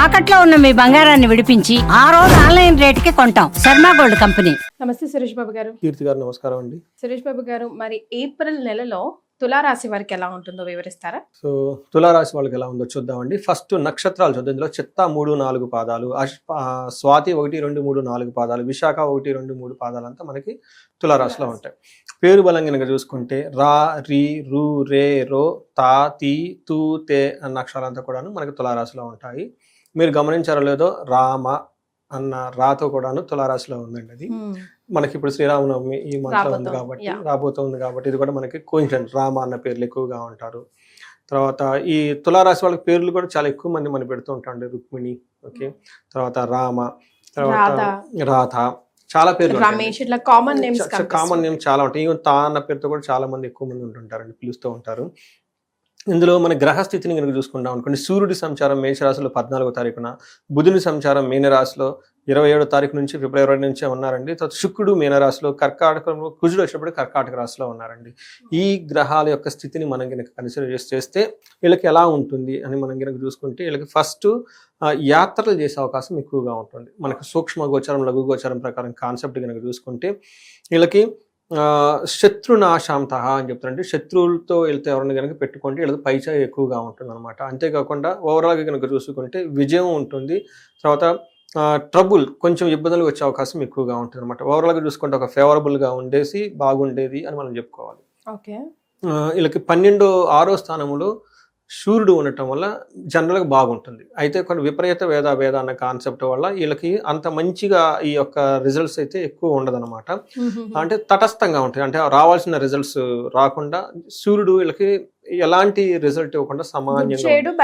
తాకట్లో ఉన్న మీ బంగారాన్ని విడిపించి ఆ రోజు ఆన్లైన్ రేటుకి కొంటాం. Sharma gold company. నమస్తే సురేష్ బాబు గారు. కీర్తి గారు నమస్కారం అండి. సురేష్ బాబు గారు, మరి ఏప్రిల్ నెలలో తులారాశి వారికి ఎలా ఉంటుందో వివరిస్తారా? సో తులారాశి వాళ్ళకి ఎలా ఉందో చూద్దామండి. ఫస్ట్ నక్షత్రాలు చూద్దాం. ఇందులో చిత్త 3-4 పాదాలు, స్వాతి 1-2-3-4 పాదాలు, విశాఖ 1-2-3 పాదాలు అంతా మనకి తులారాశిలో ఉంటాయి. పేరు బలం కనుక చూసుకుంటే రా, రి, రు, రే, రో, తా, తి, తు, తే అన్న అక్షరాలంతా కూడాను మనకి తులారాశిలో ఉంటాయి. మీరు గమనించారో లేదో రామ అన్న రాతో కూడాను తులారాశిలో ఉందండి. అది మనకి ఇప్పుడు శ్రీరామనవమి ఈ మంత్లో ఉంది కాబట్టి, రాబోతుంది కాబట్టి ఇది కూడా మనకి కోయిన్సిడెంట్. రామ అన్న పేర్లు ఎక్కువగా ఉంటారు. తర్వాత ఈ తులారాశి వాళ్ళ పేర్లు కూడా చాలా ఎక్కువ మంది మనం పెడుతూ ఉంటాం. రుక్మిణి, ఓకే, తర్వాత రామ, తర్వాత రాధ, చాలా పేర్లు కామన్ నేమ్ చాలా ఉంటాయి. ఈవెన్ తా అన్న పేరుతో కూడా చాలా మంది ఎక్కువ మంది ఉంటుంటారండి, పిలుస్తూ ఉంటారు. ఇందులో మన గ్రహస్థితిని కనుక చూసుకుంటాం అనుకోండి, సూర్యుడి సంచారం మేషరాశిలో 14వ తారీఖున, బుధుని సంచారం మీనరాశిలో 27వ తారీఖు నుంచి ఫిబ్రవరి నుంచే ఉన్నారండి. తర్వాత శుక్రుడు మీనరాశిలో, కర్కాటకంలో, కుజుడు వచ్చినప్పుడు కర్కాటక రాశిలో ఉన్నారండి. ఈ గ్రహాల యొక్క స్థితిని మనం కనుక కన్సిడర్ చేస్తే వీళ్ళకి ఎలా ఉంటుంది అని మనం కనుక చూసుకుంటే, వీళ్ళకి ఫస్ట్ యాత్రలు చేసే అవకాశం ఎక్కువగా ఉంటుంది. మనకు సూక్ష్మ గోచారం, లఘు గోచారం ప్రకారం కాన్సెప్ట్ కనుక చూసుకుంటే వీళ్ళకి శత్రునాశాంత అని చెప్తారంటే శత్రువులతో వెళ్తే ఎవరిని కనుక పెట్టుకుంటే వీళ్ళకి పైచా ఎక్కువగా ఉంటుంది అనమాట. అంతేకాకుండా ఓవరాల్గా కనుక చూసుకుంటే విజయం ఉంటుంది. తర్వాత ట్రబుల్, కొంచెం ఇబ్బందులు వచ్చే అవకాశం ఎక్కువగా ఉంటుంది అనమాట. ఓవరాల్గా చూసుకుంటే ఒక ఫేవరబుల్గా ఉండేసి బాగుండేది అని మనం చెప్పుకోవాలి. ఓకే, వీళ్ళకి 12వ స్థానంలో సూర్యుడు ఉండటం వల్ల జనరల్గా బాగుంటుంది. అయితే కొన్ని విపరీత వేద అన్న కాన్సెప్ట్ వల్ల వీళ్ళకి అంత మంచిగా ఈ యొక్క రిజల్ట్స్ అయితే ఎక్కువ ఉండదన్నమాట. అంటే తటస్థంగా ఉంటాయి. అంటే రావాల్సిన రిజల్ట్స్ రాకుండా సూర్యుడు వీళ్ళకి ఎలాంటి రిజల్ట్ ఇవ్వకుండా సమానంగా చేయడం,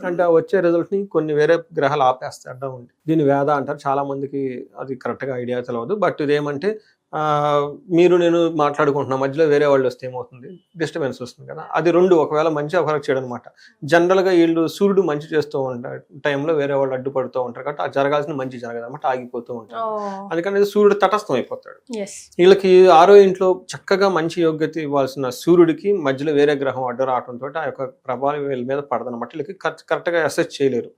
అంటే వచ్చే రిజల్ట్ ని కొన్ని వేరే గ్రహాలు ఆపేస్తాయి, అడ్డం ఉంది. దీన్ని వేద అంటారు. చాలా మందికి అది కరెక్ట్ గా ఐడియా తెలియదు. బట్ ఇదేమంటే మీరు నేను మాట్లాడుకుంటున్నా, మధ్యలో వేరే వాళ్ళు వస్తే ఏమవుతుంది, డిస్టర్బెన్స్ వస్తుంది కదా. అది రెండు ఒకవేళ మంచి ఒకరికి చేయడం అనమాట. జనరల్గా వీళ్ళు సూర్యుడు మంచి చేస్తూ ఉంటారు టైంలో వేరే వాళ్ళు అడ్డుపడుతూ ఉంటారు కాబట్టి అది జరగాల్సిన మంచి జరగదు అనమాట, ఆగిపోతూ ఉంటారు. అందుకని సూర్యుడు తటస్థం అయిపోతాడు. వీళ్ళకి 6వ ఇంట్లో చక్కగా మంచి యోగ్యత ఇవ్వాల్సిన సూర్యుడికి మధ్యలో వేరే గ్రహం అడ్డు రావడంతో ఆ యొక్క ప్రభావం వీళ్ళ మీద పడదనమాట. వీళ్ళకి కరెక్ట్గా అసెస్ చేయలేరు.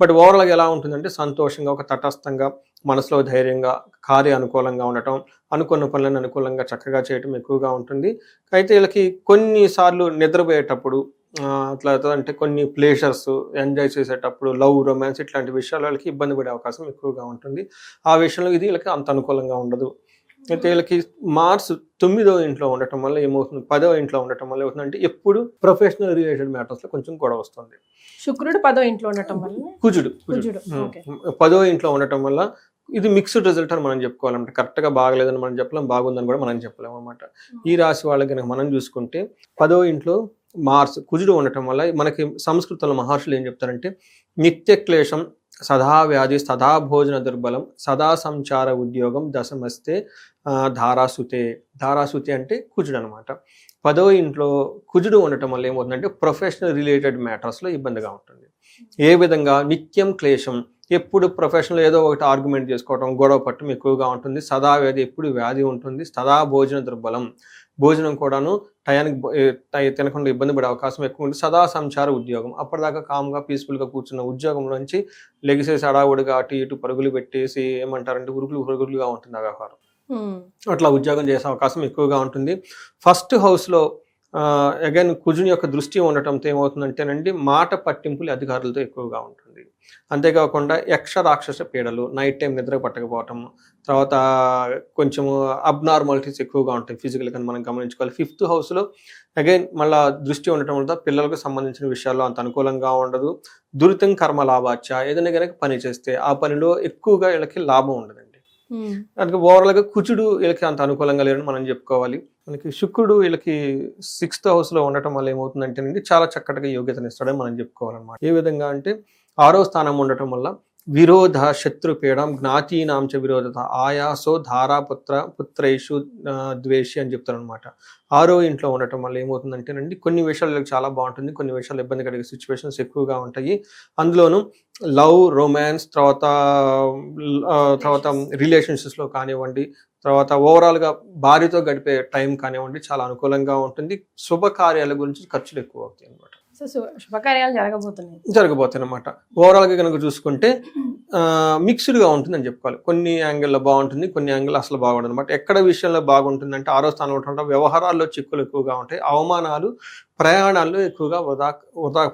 బట్ ఓవరాల్గా ఎలా ఉంటుందంటే సంతోషంగా, ఒక తటస్థంగా, మనసులో ధైర్యంగా, కార్య అనుకూలంగా ఉండటం, అనుకున్న పనులను అనుకూలంగా చక్కగా చేయటం ఎక్కువగా ఉంటుంది. అయితే వీళ్ళకి కొన్నిసార్లు నిద్రపోయేటప్పుడు అట్లా అంటే కొన్ని ప్లేజర్స్ ఎంజాయ్ చేసేటప్పుడు, లవ్, రొమాన్స్ ఇట్లాంటి విషయాలు వాళ్ళకి ఇబ్బంది పడే అవకాశం ఎక్కువగా ఉంటుంది. ఆ విషయంలో ఇది వీళ్ళకి అంత అనుకూలంగా ఉండదు. అయితే వీళ్ళకి మార్స్ 9వ ఇంట్లో ఉండటం వల్ల ఏమవుతుంది, 10వ ఇంట్లో ఉండటం వల్ల ఏమవుతుందంటే ఎప్పుడు ప్రొఫెషనల్ రిలేటెడ్ మ్యాటర్స్ లో కొంచెం గొడవ వస్తుంది. శుక్రుడు 10వ ఇంట్లో ఉండటం వల్ల, కుజుడు 10వ ఇంట్లో ఉండటం వల్ల ఇది మిక్స్డ్ రిజల్ట్ అని మనం చెప్పుకోవాలంటే, కరెక్ట్ గా బాగలేదని మనం చెప్పలేం, బాగుందని కూడా మనం చెప్పలేము అనమాట. ఈ రాశి వాళ్ళకి కనుక మనం చూసుకుంటే 10వ ఇంట్లో మార్స్, కుజుడు ఉండటం వల్ల మనకి సంస్కృతంలో మహర్షులు ఏం చెప్తారంటే, నిత్య క్లేశం, సదా వ్యాధి, సదా భోజన దుర్బలం, సదా సంచార ఉద్యోగం, దశమస్తే ధారాసుతే. ధారాసుతే అంటే కుజుడు అనమాట. 10వ ఇంట్లో కుజుడు ఉండటం వల్ల ఏమవుతుందంటే ప్రొఫెషనల్ రిలేటెడ్ మ్యాటర్స్లో ఇబ్బందిగా ఉంటుంది. ఏ విధంగా, నిత్యం క్లేశం, ఎప్పుడు ప్రొఫెషనల్ ఏదో ఒకటి ఆర్గ్యుమెంట్ చేసుకోవడం, గొడవ పట్టడం ఎక్కువగా ఉంటుంది. సదా వ్యాధి, ఎప్పుడు వ్యాధి ఉంటుంది. సదా భోజన దుర్బలం, భోజనం కూడాను టయానికి తినకుండా ఇబ్బంది పడే అవకాశం ఎక్కువ ఉంటుంది. సదా సంచార ఉద్యోగం, అప్పటిదాకా కామ్గా పీస్ఫుల్గా కూర్చున్న ఉద్యోగంలోంచి లెగిసేసి అడావుడిగా అటు ఇటు పరుగులు పెట్టేసి ఏమంటారంటే ఉరుగులుగా ఉంటుంది ఆ వ్యవహారం. అట్లా ఉద్యోగం చేసే అవకాశం ఎక్కువగా ఉంటుంది. ఫస్ట్ హౌస్లో అగైన్ కుజుని యొక్క దృష్టి ఉండటంతో ఏమవుతుందంటేనండి మాట పట్టింపులు అధికారులతో ఎక్కువగా ఉంటుంది. అంతేకాకుండా యక్ష రాక్షస పీడలు, నైట్ టైం నిద్ర పట్టకపోవటం, తర్వాత కొంచెము అబ్నార్మాలిటీస్ ఎక్కువగా ఉంటాయి ఫిజికల్గా మనం గమనించుకోవాలి. 5th హౌస్లో అగైన్ మళ్ళీ దృష్టి ఉండటం వల్ల పిల్లలకు సంబంధించిన విషయాల్లో అంత అనుకూలంగా ఉండదు. దురితం కర్మ లాభాచ, ఏదైనా కనుక పని చేస్తే ఆ పనిలో ఎక్కువగా వీళ్ళకి లాభం ఉండదండి. దానికి ఓవరాల్గా కుజుడు వీళ్ళకి అంత అనుకూలంగా లేరని మనం చెప్పుకోవాలి. మనకి శుక్రుడు వీళ్ళకి 6th హౌస్లో ఉండటం వల్ల ఏమవుతుందంటేనండి చాలా చక్కటిగా యోగ్యతనిస్తాడని మనం చెప్పుకోవాలన్నమాట. ఏ విధంగా అంటే 6వ స్థానం ఉండటం వల్ల విరోధ, శత్రుపీడం, జ్ఞాతీనాంచ విరోధత, ఆయాసో పుత్రైషు ద్వేషి అని చెప్తారు అనమాట. 6వ ఇంట్లో ఉండటం వల్ల ఏమవుతుందంటేనండి కొన్ని విషయాలు చాలా బాగుంటుంది, కొన్ని విషయాలు ఇబ్బంది కలిగే సిచ్యువేషన్స్ ఎక్కువగా ఉంటాయి. అందులోనూ లవ్, రొమాన్స్, తర్వాత రిలేషన్షిప్స్లో కానివ్వండి, తర్వాత ఓవరాల్గా భార్యతో గడిపే టైం కానివ్వండి చాలా అనుకూలంగా ఉంటుంది. శుభకార్యాల గురించి ఖర్చులు ఎక్కువ అవుతాయి అనమాట. సో శుభకార్యాలు జరగబోతున్నాయి. జరగబోతాయి అనమాట. ఓవరాల్గా కనుక చూసుకుంటే మిక్స్డ్గా ఉంటుందని చెప్పుకోవాలి. కొన్ని యాంగిల్లో బాగుంటుంది, కొన్ని యాంగిల్ అసలు బాగుంటుంది అనమాట. ఎక్కడ విషయంలో బాగుంటుంది అంటే 6వ స్థానంలో ఉంటుంటే వ్యవహారాల్లో చిక్కులు ఎక్కువగా ఉంటాయి, అవమానాలు, ప్రయాణాల్లో ఎక్కువగా వృధా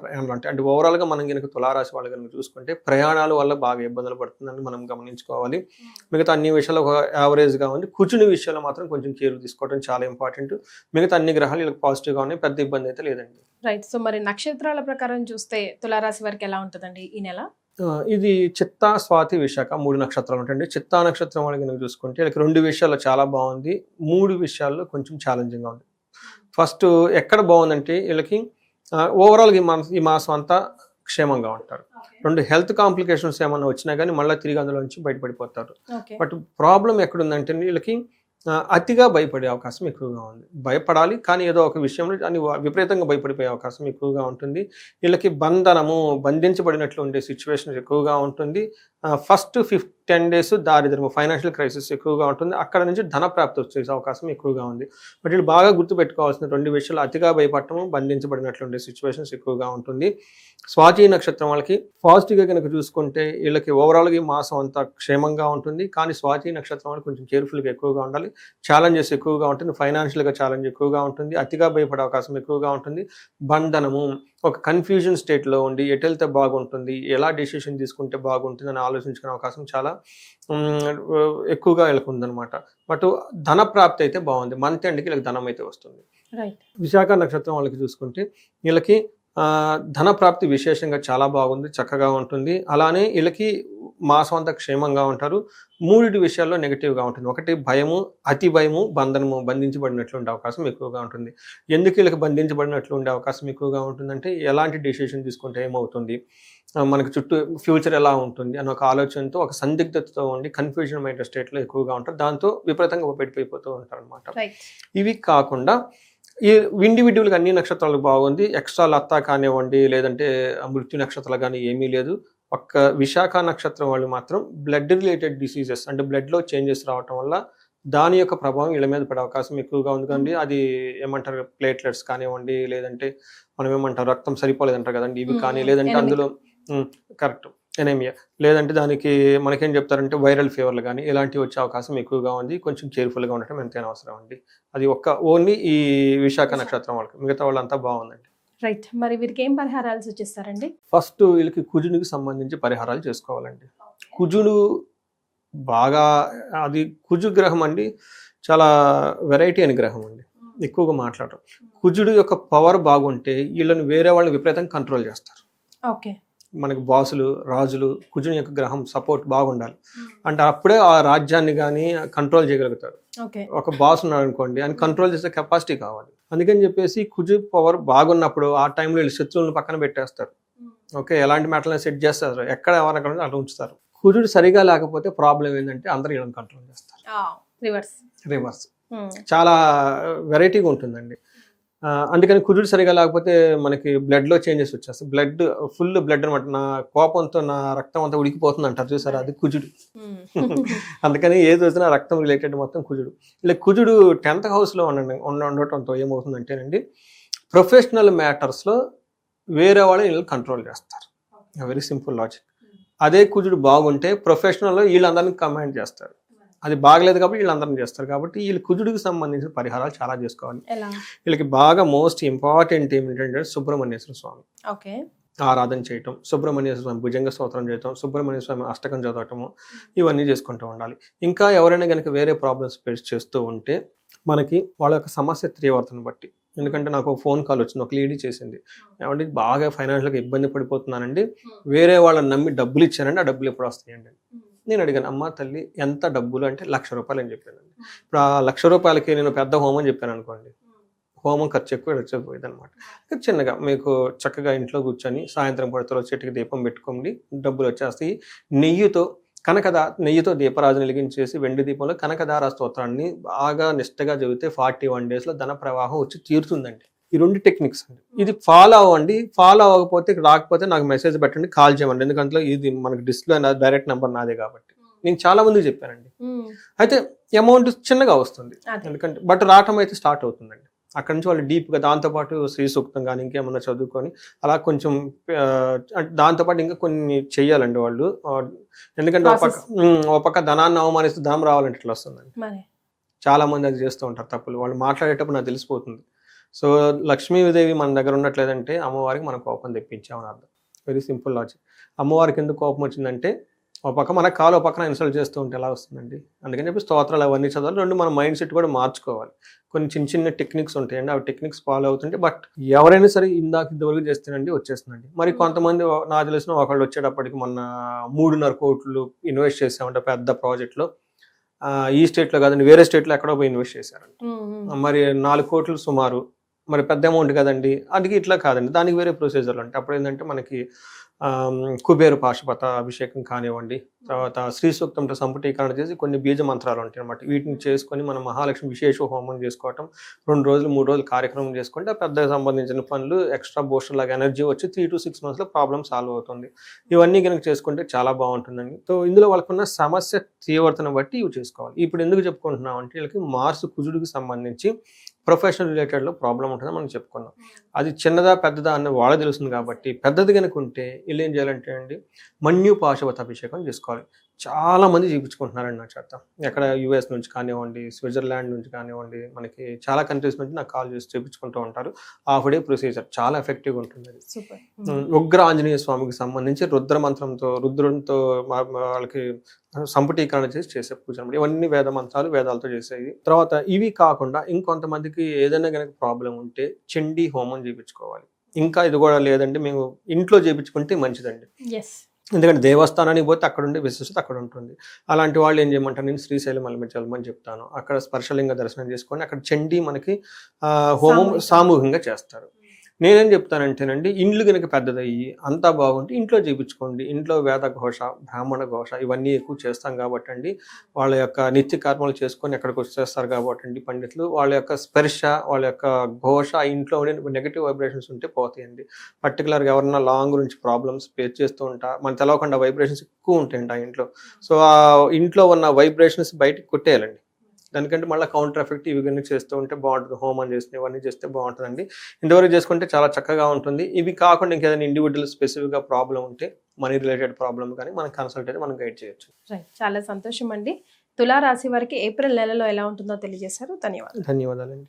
ప్రయాణాలు ఉంటాయి. అంటే ఓవరాల్గా మనం కనుక తులారాశి వాళ్ళు కనుక చూసుకుంటే ప్రయాణాల వల్ల బాగా ఇబ్బందులు పడుతుందని మనం గమనించుకోవాలి. మిగతా అన్ని విషయాలు ఒక యావరేజ్గా ఉంది. కుజుని విషయంలో మాత్రం కొంచెం కేర్ తీసుకోవడం చాలా ఇంపార్టెంట్. మిగతా అన్ని గ్రహాలు వీళ్ళకి పాజిటివ్గా ఉన్నాయి, పెద్ద ఇబ్బంది అయితే లేదండి. రైట్. సో మరి నక్షత్రాల ప్రకారం చూస్తే తులారాశి వారికి ఎలా ఉంటుందండి ఈ నెల? ఇది చిత్తా, స్వాతి, విశాఖ 3 నక్షత్రాలు ఉంటాయండి. చిత్తా నక్షత్రం వాళ్ళకి కనుక చూసుకుంటే వీళ్ళకి 2 విషయాల్లో చాలా బాగుంది, 3 విషయాల్లో కొంచెం ఛాలెంజింగ్గా ఉంది. ఫస్ట్ ఎక్కడ బాగుందంటే వీళ్ళకి ఓవరాల్గా ఈ మాసం అంతా క్షేమంగా ఉంటారు. 2 హెల్త్ కాంప్లికేషన్స్ ఏమన్నా వచ్చినా కానీ మళ్ళీ తిరిగి అందులో నుంచి బయటపడిపోతారు. బట్ ప్రాబ్లం ఎక్కడుందంటే వీళ్ళకి అతిగా భయపడే అవకాశం ఎక్కువగా ఉంది. భయపడాలి కానీ ఏదో ఒక విషయంలో అని విపరీతంగా భయపడిపోయే అవకాశం ఎక్కువగా ఉంటుంది. వీళ్ళకి బంధించబడినట్లు ఉండే సిచ్యువేషన్ ఎక్కువగా ఉంటుంది. ఫస్ట్ 10 days దారిద్రము, ఫైనాన్షియల్ క్రైసిస్ ఎక్కువగా ఉంటుంది. అక్కడ నుంచి ధన ప్రాప్తి వచ్చే అవకాశం ఎక్కువగా ఉంది. బట్ వీళ్ళు బాగా గుర్తుపెట్టుకోవాల్సిన 2 విషయాలు, అతిగా భయపడటము, బంధించబడినట్లు ఉండే సిచ్యువేషన్స్ ఎక్కువగా ఉంటుంది. స్వాతి నక్షత్రం వాళ్ళకి పాజిటివ్గా కనుక చూసుకుంటే వీళ్ళకి ఓవరాల్గా ఈ మాసం అంతా క్షేమంగా ఉంటుంది. కానీ స్వాతి నక్షత్రం వాళ్ళకి కొంచెం కేర్ఫుల్గా ఎక్కువగా ఉండాలి. ఛాలెంజెస్ ఎక్కువగా ఉంటుంది, ఫైనాన్షియల్గా ఛాలెంజ్ ఎక్కువగా ఉంటుంది, అతిగా భయపడే అవకాశం ఎక్కువగా ఉంటుంది. బంధనము, ఒక కన్ఫ్యూజన్ స్టేట్లో ఉండి ఎటు వెళ్తే బాగుంటుంది, ఎలా డెసిషన్ తీసుకుంటే బాగుంటుంది అని ఆలోచించుకునే అవకాశం చాలా ఎక్కువగా వీళ్ళకి ఉందన్నమాట. బట్ ధన ప్రాప్తి అయితే బాగుంది, మంత్ ఎండ్కి వీళ్ళకి ధనం అయితే వస్తుంది. విశాఖ నక్షత్రం వాళ్ళకి చూసుకుంటే వీళ్ళకి ధన ప్రాప్తి విశేషంగా చాలా బాగుంది, చక్కగా ఉంటుంది. అలానే వీళ్ళకి మాసం అంతా క్షేమంగా ఉంటారు. 3 విషయాల్లో నెగిటివ్గా ఉంటుంది. ఒకటి భయము, అతి భయము, బంధనము, బంధించబడినట్లు ఉండే అవకాశం ఎక్కువగా ఉంటుంది. ఎందుకు వీళ్ళకి బంధించబడినట్లు ఉండే అవకాశం ఎక్కువగా ఉంటుందంటే ఎలాంటి డెసిషన్ తీసుకుంటే ఏమవుతుంది, మనకు చుట్టూ ఫ్యూచర్ ఎలా ఉంటుంది అన్న ఒక ఆలోచనతో, ఒక సందిగ్ధతతో ఉండి కన్ఫ్యూజన్ మైండ్ స్టేట్లో ఎక్కువగా ఉంటారు. దాంతో విపరీతంగా పెట్టిపోతూ ఉంటారు అనమాట. ఇవి కాకుండా ఈ ఇండివిజువల్గా అన్ని నక్షత్రాలకు బాగుంది. ఎక్స్ట్రా లత్తా కానివ్వండి, లేదంటే మృత్యు నక్షత్రాలు కానీ ఏమీ లేదు. ఒక్క విశాఖ నక్షత్రం వాళ్ళు మాత్రం బ్లడ్ రిలేటెడ్ డిసీజెస్, అంటే బ్లడ్లో చేంజెస్ రావటం వల్ల దాని యొక్క ప్రభావం వీళ్ళ మీద పడే అవకాశం ఎక్కువగా ఉంది. కానీ అది ఏమంటారు, ప్లేట్లెట్స్ కానివ్వండి, లేదంటే మనం ఏమంటారు రక్తం సరిపోలేదంటారు కదండి, ఇవి కానీ, లేదంటే అందులో కరెక్ట్ ఎనేమియా, లేదంటే దానికి మనకేం చెప్తారంటే వైరల్ ఫీవర్లు కానీ ఇలాంటివి వచ్చే అవకాశం ఎక్కువగా ఉంది. కొంచెం కేర్ఫుల్గా ఉండటం ఎంతైనా అవసరం అండి. అది ఓన్లీ ఈ విశాఖ నక్షత్రం వాళ్ళకి, మిగతా వాళ్ళంతా బాగుందండి. రైట్. మరి వీరికి ఏం పరిహారాలు సూచిస్తారండి? ఫస్ట్ వీళ్ళకి కుజునికి సంబంధించి పరిహారాలు చేసుకోవాలండి. కుజుడు బాగా, అది కుజు గ్రహం అండి, చాలా వెరైటీ అయిన గ్రహం అండి, ఎక్కువగా మాట్లాడటం. కుజుడు యొక్క పవర్ బాగుంటే వీళ్ళని వేరే వాళ్ళని విపరీతంగా కంట్రోల్ చేస్తారు. ఓకే. మనకి బాసులు, రాజులు కుజుని యొక్క గ్రహం సపోర్ట్ బాగుండాలి అంటే అప్పుడే ఆ రాజ్యాన్ని కానీ కంట్రోల్ చేయగలుగుతారు. ఒక బాస్ ఉన్నాడు అనుకోండి, ఆయన కంట్రోల్ చేసే కెపాసిటీ కావాలి. అందుకని చెప్పేసి కుజు పవర్ బాగున్నప్పుడు ఆ టైంలో వీళ్ళు శత్రువులను పక్కన పెట్టేస్తారు. ఓకే, ఎలాంటి మ్యాటర్లను సెట్ చేస్తారు, ఎక్కడ ఎవరక్కడ అట్లా ఉంచుతారు. కుజుడు సరిగా లేకపోతే ప్రాబ్లం ఏంటంటే అందరూ వీళ్ళని కంట్రోల్ చేస్తారు. రివర్స్ చాలా వెరైటీగా ఉంటుందండి. అందుకని కుజుడు సరిగా లేకపోతే మనకి బ్లడ్లో చేంజెస్ వచ్చేస్తాయి. ఫుల్ బ్లడ్ అనమాట. నా కోపంతో నా రక్తం అంతా ఉడికిపోతుంది అంటారు చూసారా, అది కుజుడు. అందుకని ఏది వచ్చినా రక్తం రిలేటెడ్ మొత్తం కుజుడు. ఇలా కుజుడు 10th హౌస్లో ఉండటంతో ఏమవుతుందంటేనండి, ప్రొఫెషనల్ మ్యాటర్స్లో వేరే వాళ్ళని వీళ్ళు కంట్రోల్ చేస్తారు. Very simple logic. అదే కుజుడు బాగుంటే ప్రొఫెషనల్లో వీళ్ళందరినీ కమాండ్ చేస్తారు. అది బాగలేదు కాబట్టి వీళ్ళందరం చేస్తారు. కాబట్టి వీళ్ళు కుజుడికి సంబంధించిన పరిహారాలు చాలా చేసుకోవాలి. వీళ్ళకి బాగా మోస్ట్ ఇంపార్టెంట్ ఏమిటంటే సుబ్రహ్మణ్యేశ్వర స్వామి ఆరాధన చేయటం, సుబ్రహ్మణ్యేశ్వర స్వామి భుజంగ స్తోత్రం చేయటం, సుబ్రహ్మణ్య స్వామి అష్టకం చదవటము, ఇవన్నీ చేసుకుంటూ ఉండాలి. ఇంకా ఎవరైనా కనుక వేరే ప్రాబ్లమ్స్ ఫేస్ చేస్తూ ఉంటే మనకి వాళ్ళ యొక్క సమస్య తీవ్రతను బట్టి, ఎందుకంటే నాకు ఒక ఫోన్ కాల్ వచ్చింది, ఒక లేడీ చేసింది, ఏమంటే బాగా ఫైనాన్షియల్గా ఇబ్బంది పడిపోతున్నానండి, వేరే వాళ్ళని నమ్మి డబ్బులు ఇచ్చానండి, ఆ డబ్బులు ఎప్పుడు వస్తాయండి. నేను అడిగాను, అమ్మ తల్లి ఎంత డబ్బులు అంటే 1,00,000 రూపాయలు అని చెప్పానండి. ఇప్పుడు ఆ 1,00,000 రూపాయలకి నేను పెద్ద హోమం చెప్పాను అనుకోండి, హోమం ఖర్చు ఎక్కువైపోయింది అనమాట. చిన్నగా మీకు చక్కగా ఇంట్లో కూర్చొని సాయంత్రం పడతలో చెట్టుకి దీపం పెట్టుకోండి, డబ్బులు వచ్చేస్తాయి. నెయ్యితో దీపరాజుని వెలిగించేసి వెండి దీపంలో కనకదార స్తోత్రాన్ని బాగా నిష్టగా చదివితే 41 daysలో ధన ప్రవాహం వచ్చి తీరుతుందండి. ఈ 2 టెక్నిక్స్ అండి. ఇది ఫాలో అవ్వండి. ఫాలో అవ్వకపోతే రాకపోతే నాకు మెసేజ్ పెట్టండి, కాల్ చేయమండి. ఎందుకంటే ఇది మనకి డిస్ప్లే డైరెక్ట్ నెంబర్ నాదే కాబట్టి నేను చాలా మందికి చెప్పానండి. అయితే అమౌంట్ చిన్నగా వస్తుంది ఎందుకంటే, బట్ రావటం అయితే స్టార్ట్ అవుతుందండి. అక్కడ నుంచి వాళ్ళు డీప్గా దాంతోపాటు శ్రీ సూక్తం కానీ ఇంకేమన్నా చదువుకొని అలా కొంచెం అంటే దాంతోపాటు ఇంకా కొన్ని చెయ్యాలండి వాళ్ళు. ఎందుకంటే ఒక పక్క ధనాన్ని అవమానిస్తూ ధనం రావాలంటే ఇట్లా వస్తుందండి. చాలా మంది అది చేస్తూ ఉంటారు తప్పులు. వాళ్ళు మాట్లాడేటప్పుడు నాకు తెలిసిపోతుంది. సో లక్ష్మీదేవి మన దగ్గర ఉండట్లేదంటే అమ్మవారికి మనం కోపం తెప్పించామని అర్థం. Very simple logic. అమ్మవారికి ఎందుకు కోపం వచ్చిందంటే ఒక పక్క మన కాలు ఒక పక్కన ఇన్సల్ట్ చేస్తూ ఉంటే ఎలా వస్తుందండి. అందుకని చెప్పి స్తోత్రాలు అవన్నీ చదవాలి. రెండు మన మైండ్ సెట్ కూడా మార్చుకోవాలి. కొన్ని చిన్న చిన్న టెక్నిక్స్ ఉంటాయండి, అవి టెక్నిక్స్ ఫాలో అవుతుంటే బట్ ఎవరైనా సరే ఇంతవరకు చేస్తేనండి వచ్చేస్తుందండి. మరి కొంతమంది నాకు తెలిసిన ఒకళ్ళు వచ్చేటప్పటికి మొన్న 3.5 కోట్లు ఇన్వెస్ట్ చేసామంటే పెద్ద ప్రాజెక్ట్లో, ఈ స్టేట్లో కాదండి వేరే స్టేట్లో ఎక్కడో పోయి ఇన్వెస్ట్ చేశారండి. మరి 4 కోట్లు సుమారు, మరి పెద్ద అమౌంట్ కదండి. అందుకే ఇట్లా కాదండి, దానికి వేరే ప్రొసీజర్లు ఉంటాయి. అప్పుడు ఏంటంటే మనకి కుబేరు పాశుపత అభిషేకం కానివ్వండి, తర్వాత శ్రీ సూక్తంతో సంపుటీకరణ చేసి కొన్ని బీజ మంత్రాలు ఉంటాయి అన్నమాట. వీటిని చేసుకొని మనం మహాలక్ష్మి విశేష హోమం చేసుకోవటం, 2 రోజులు 3 రోజులు కార్యక్రమం చేసుకుంటే పెద్దగా సంబంధించిన పనులు ఎక్స్ట్రా బూస్టర్ లాగా ఎనర్జీ వచ్చి 3 to 6 months ప్రాబ్లం సాల్వ్ అవుతుంది. ఇవన్నీ కనుక చేసుకుంటే చాలా బాగుంటుందండి. సో ఇందులో వాళ్ళకున్న సమస్య తీవ్రతను బట్టి ఇవి చేసుకోవాలి. ఇప్పుడు ఎందుకు చెప్పుకుంటున్నాం అంటే వీళ్ళకి మార్స్ కుజుడికి సంబంధించి ప్రొఫెషనల్ రిలేటెడ్లో ప్రాబ్లం ఉంటుందని మనం చెప్పుకున్నాం. అది చిన్నదా పెద్దదా అన్న వాళ్ళకి తెలుస్తుంది కాబట్టి పెద్దది కనుక ఉంటే వీళ్ళు ఏం చేయాలంటే అండి మన్యు పాశుపత అభిషేకం చేసుకోవాలి. చాలా మంది చూపించుకుంటున్నారండి నా చేత. ఎక్కడ యూఎస్ నుంచి కానివ్వండి, స్విట్జర్లాండ్ నుంచి కానివ్వండి, మనకి చాలా కంట్రీస్ నుంచి నాకు కాల్ చేసి చూపించుకుంటూ ఉంటారు. హాఫ్ డే ప్రొసీజర్ చాలా ఎఫెక్టివ్గా ఉంటుంది. ఉగ్ర ఆంజనేయ స్వామికి సంబంధించి రుద్రంతో వాళ్ళకి సంపుటీకరణ చేసే పూజ అనమాట. ఇవన్నీ వేద మంత్రాలు వేదాలతో చేసేవి. తర్వాత ఇవి కాకుండా ఇంకొంతమందికి ఏదైనా కనుక ప్రాబ్లం ఉంటే చండీ హోమం చేయించుకోవాలి. ఇంకా ఇది కూడా లేదండి మేము ఇంట్లో చేయించుకుంటే మంచిదండి. ఎందుకంటే దేవస్థానానికి పోతే అక్కడ ఉండే విశిష్టత అక్కడ ఉంటుంది. అలాంటి వాళ్ళు ఏం చేయమంటారు, నేను శ్రీశైలం వెళ్ళమని చెప్తాను. అక్కడ స్పర్శలింగ దర్శనం చేసుకొని అక్కడ చండీ మనకి హోమం సామూహికంగా చేస్తారు. నేనేం చెప్తానంటేనండి ఇండ్లు కనుక పెద్దదయ్యి అంతా బాగుంటే ఇంట్లో చేయించుకోండి. ఇంట్లో వేద ఘోష, బ్రాహ్మణ ఘోష ఇవన్నీ ఎక్కువ చేస్తాం కాబట్టి అండి వాళ్ళ యొక్క నిత్య కర్మలు చేసుకొని ఎక్కడికి వచ్చేస్తారు కాబట్టి అండి పండితులు వాళ్ళ యొక్క స్పర్శ, వాళ్ళ యొక్క ఘోష ఇంట్లో ఉండే నెగిటివ్ వైబ్రేషన్స్ ఉంటే పోతాయండి. పర్టికులర్గా ఎవరన్నా లాంగ్ నుంచి ప్రాబ్లమ్స్ ఫేస్ చేస్తూ ఉంటా మనకు తెలవకుండా వైబ్రేషన్స్ ఎక్కువ ఉంటాయండి ఆ ఇంట్లో. సో ఆ ఇంట్లో ఉన్న వైబ్రేషన్స్ బయటకు కొట్టేయాలండి. దానికంటే మళ్ళీ కౌంటర్ ఎఫెక్ట్ ఇవన్నీ చేస్తూ ఉంటే బాగుంటుంది. హోమం చేస్తే ఇవన్నీ చేస్తే బాగుంటుందండి. ఇంతవరకు చేసుకుంటే చాలా చక్కగా ఉంటుంది. ఇవి కాకుండా ఇంకేదైనా ఇండివిజువల్ స్పెసిఫిక్గా ప్రాబ్లం ఉంటే మనీ రిలేటెడ్ ప్రాబ్లమ్ కానీ మనం కన్సల్ట్ అయితే మనం గైడ్ చేయొచ్చు. చాలా సంతోషం అండి. తులారాశి వారికి ఏప్రిల్ నెలలో ఎలా ఉంటుందో తెలియజేశారు. ధన్యవాదాలండి.